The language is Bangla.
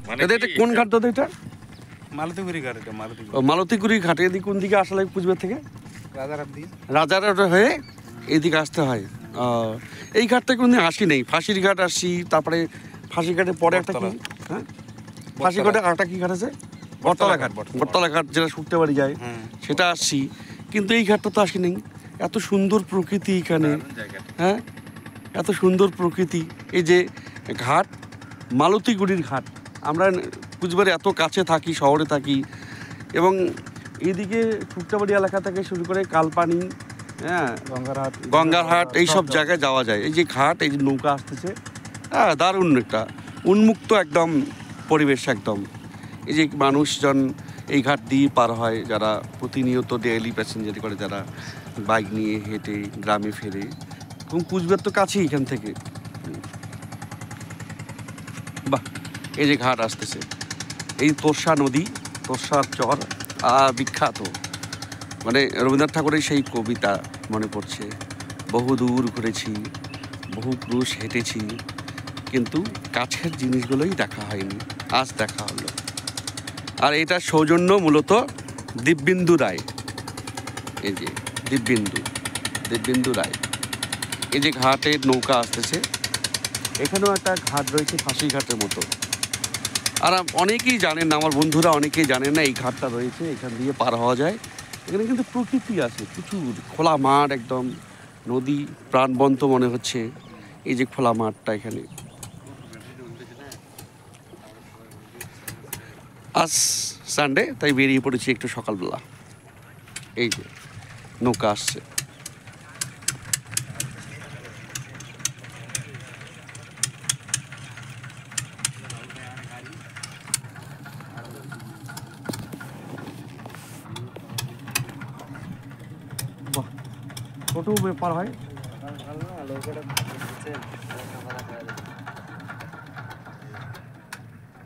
এটা কোন ঘাট দাদা? এটা মালতীগুড়ি ঘাট। এটা মালতীগুড়ি ঘাট। এদিকে কোন দিকে আসা লাগে কুচবিহার থেকে? রাজারহাট হয়ে এইদিকে আসতে হয়। এই ঘাটটা কোনদিন আসি নেই। ফাঁসির ঘাট আসছি, তারপরে ফাঁসি ঘাটের পরে একটা কি, হ্যাঁ ফাঁসি ঘাটে আরেকটা কি ঘাট আছে? বটতলা ঘাট। বটতলা ঘাট যেটা শুকতে বাড়ি যায়, সেটা আসছি, কিন্তু এই ঘাটটা তো আসি নেই। এত সুন্দর প্রকৃতি এখানে, হ্যাঁ এত সুন্দর প্রকৃতি। এই যে ঘাট, মালতীগুড়ির ঘাট। আমরা কুচবিহারে এত কাছে থাকি, শহরে থাকি, এবং এইদিকে শুকতাবাড়ি এলাকা থেকে শুরু করে কালপানি, হ্যাঁ গঙ্গারহাট, এইসব জায়গায় যাওয়া যায়। এই যে ঘাট, এই যে নৌকা আসতেছে, হ্যাঁ দারুণ একটা উন্মুক্ত একদম পরিবেশ একদম। এই যে মানুষজন এই ঘাট দিয়ে পার হয়, যারা প্রতিনিয়ত ডেইলি প্যাসেঞ্জারি করে, যারা বাইক নিয়ে হেঁটে গ্রামে ফেরে। এবং কুচবিহার তো কাছেই এখান থেকে। বাহ, এই যে ঘাট আসতেছে, এই তোরসা নদী, তোরসার চর বিখ্যাত। মানে রবীন্দ্রনাথ ঠাকুরের সেই কবিতা মনে পড়ছে। বহু দূর ঘুরেছি, বহু ক্রুশ হেঁটেছি, কিন্তু কাছের জিনিসগুলোই দেখা হয়নি, আজ দেখা হলো। আর এটা সৌজন্য মূলত দিব্যেন্দু রায়। এই যে দিব্যেন্দু রায়। এই যে ঘাটের নৌকা আসতেছে, এখানেও একটা ঘাট রয়েছে ফাঁসি ঘাটের মতো। আর অনেকেই জানেন না, আমার বন্ধুরা অনেকেই জানেন না এই ঘাটটা রয়েছে, এখান দিয়ে পার হওয়া যায়। এখানে কিন্তু প্রকৃতি আছে প্রচুর, খোলা মাঠ একদম, নদী প্রাণবন্ত মনে হচ্ছে। এই যে খোলা মাঠটা এখানে। আজ সানডে, তাই বেরিয়ে পড়েছি একটু সকালবেলা। এই যে নৌকা আসছে। ছোট ব্যাপার হয়।